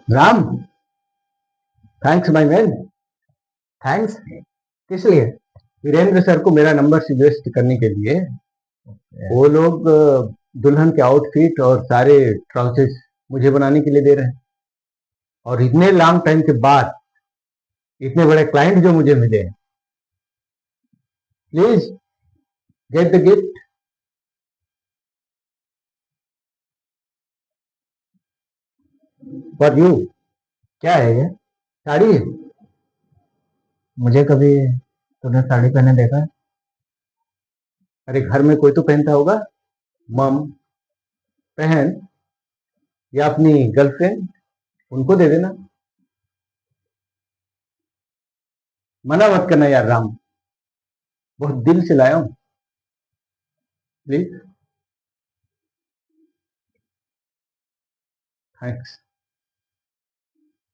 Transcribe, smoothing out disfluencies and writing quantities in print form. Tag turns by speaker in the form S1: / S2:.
S1: Ram, thanks my man.
S2: Thanks. किस लिए?
S1: Virendra sir को मेरा नंबर सजेस्ट करने के लिए। वो लोग दुल्हन के आउटफिट और सारे ट्राउजर्स मुझे बनाने के लिए दे रहे हैं, और इतने लॉन्ग टाइम के बाद इतने बड़े क्लाइंट जो मुझे मिले। Please get the gift. For you.
S2: क्या है ये?
S1: साड़ी है।
S2: मुझे कभी तूने साड़ी पहने देखा है?
S1: अरे घर में कोई तो पहनता होगा। मम, बहन, या अपनी गर्लफ्रेंड, उनको दे देना। मना मत करना यार राम, बहुत दिल से लाया हूं। प्लीज। थैंक्स।